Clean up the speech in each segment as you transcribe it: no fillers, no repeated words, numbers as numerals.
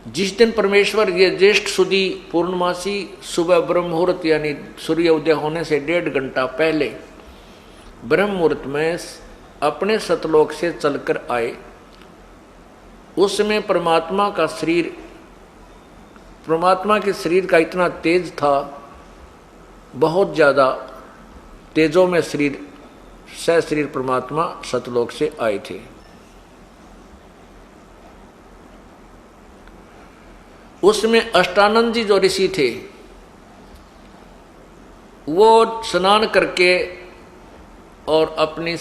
जिस दिन परमेश्वर ये ज्येष्ठ सुदी पूर्णमासी सुबह ब्रह्म मुहूर्त यानी सूर्य उदय होने से 1.5 घंटा पहले ब्रह्म मुहूर्त में अपने सतलोक से चलकर आए, उस समय परमात्मा के शरीर का इतना तेज था, बहुत ज्यादा तेजों में शरीर परमात्मा सतलोक से आए थे। उसमें अष्टानंद जी जो ऋषि थे वो स्नान करके और अपनी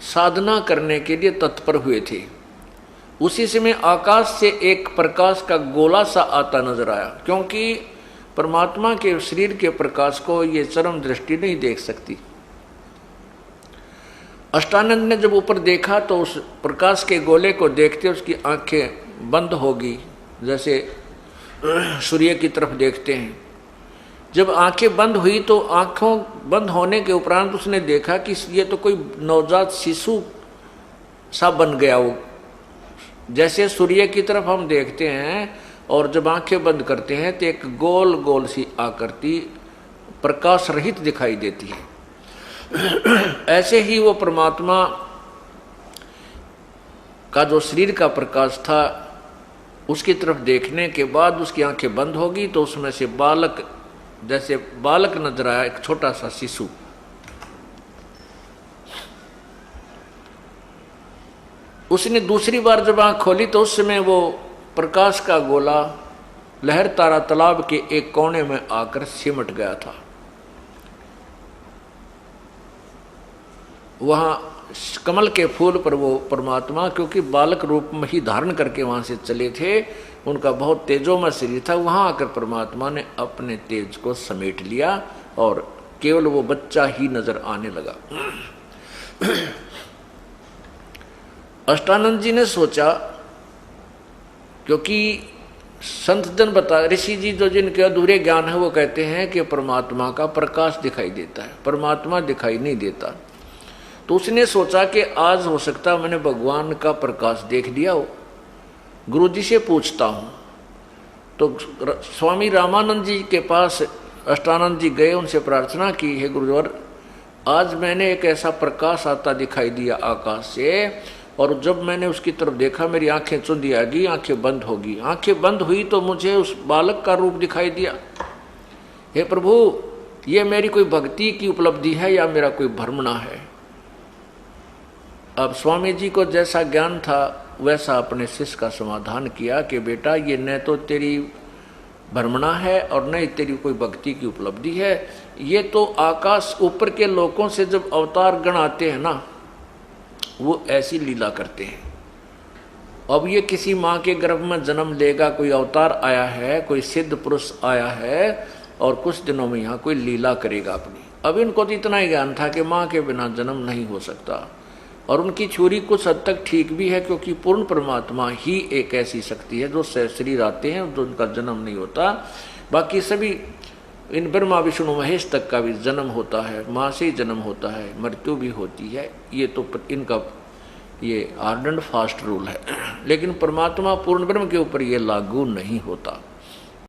साधना करने के लिए तत्पर हुए थे। उसी समय आकाश से एक प्रकाश का गोला सा आता नजर आया, क्योंकि परमात्मा के शरीर के प्रकाश को ये चरम दृष्टि नहीं देख सकती। अष्टानंद ने जब ऊपर देखा तो उस प्रकाश के गोले को देखते उसकी आंखें बंद होगी, जैसे सूर्य की तरफ देखते हैं। जब आंखें बंद हुई तो आंखों बंद होने के उपरांत उसने देखा कि ये तो कोई नवजात शिशु सा बन गया। वो जैसे सूर्य की तरफ हम देखते हैं और जब आंखें बंद करते हैं तो एक गोल गोल सी आकृति प्रकाश रहित दिखाई देती है। ऐसे ही वो परमात्मा का जो शरीर का प्रकाश था उसकी तरफ देखने के बाद उसकी आंखें बंद होगी तो उसमें से जैसे बालक नजर आया, एक छोटा सा शिशु। उसने दूसरी बार जब आंख खोली तो उस समय वो प्रकाश का गोला लहर तारा तालाब के एक कोने में आकर सिमट गया था। वहां कमल के फूल पर वो परमात्मा, क्योंकि बालक रूप में ही धारण करके वहां से चले थे, उनका बहुत तेजोमय शरीर था, वहां आकर परमात्मा ने अपने तेज को समेट लिया और केवल वो बच्चा ही नजर आने लगा। अष्टानंद जी ने सोचा, क्योंकि संत जन बता ऋषि जी जो जिनके अधूरे ज्ञान है वो कहते हैं कि परमात्मा का प्रकाश दिखाई देता है, परमात्मा दिखाई नहीं देता। तो उसने सोचा कि आज हो सकता मैंने भगवान का प्रकाश देख लिया हो, गुरु जी से पूछता हूँ। तो स्वामी रामानंद जी के पास अष्टानंद जी गए, उनसे प्रार्थना की, हे गुरुवर आज मैंने एक ऐसा प्रकाश आता दिखाई दिया आकाश से, और जब मैंने उसकी तरफ देखा मेरी आंखें चुंधी आ गई, आंखें बंद होगी। आंखें बंद हुई तो मुझे उस बालक का रूप दिखाई दिया। हे प्रभु, ये मेरी कोई भक्ति की उपलब्धि है या मेरा कोई भ्रमणा है? अब स्वामी जी को जैसा ज्ञान था वैसा अपने शिष्य का समाधान किया कि बेटा ये न तो तेरी भ्रमणा है और न ही तेरी कोई भक्ति की उपलब्धि है, ये तो आकाश ऊपर के लोगों से जब अवतार गण आते हैं ना, वो ऐसी लीला करते हैं। अब ये किसी माँ के गर्भ में जन्म लेगा, कोई अवतार आया है, कोई सिद्ध पुरुष आया है और कुछ दिनों में यहाँ कोई लीला करेगा अपनी। अब इनको तो इतना ही ज्ञान था कि माँ के बिना जन्म नहीं हो सकता, और उनकी छुरी कुछ हद तक ठीक भी है, क्योंकि पूर्ण परमात्मा ही एक ऐसी शक्ति है जो शरीर आते हैं जो उनका जन्म नहीं होता। बाकी सभी इन ब्रह्मा विष्णु महेश तक का भी जन्म होता है, माँ से ही जन्म होता है, मृत्यु भी होती है। ये तो इनका ये हार्ड एंड फास्ट रूल है, लेकिन परमात्मा पूर्ण ब्रह्म के ऊपर ये लागू नहीं होता।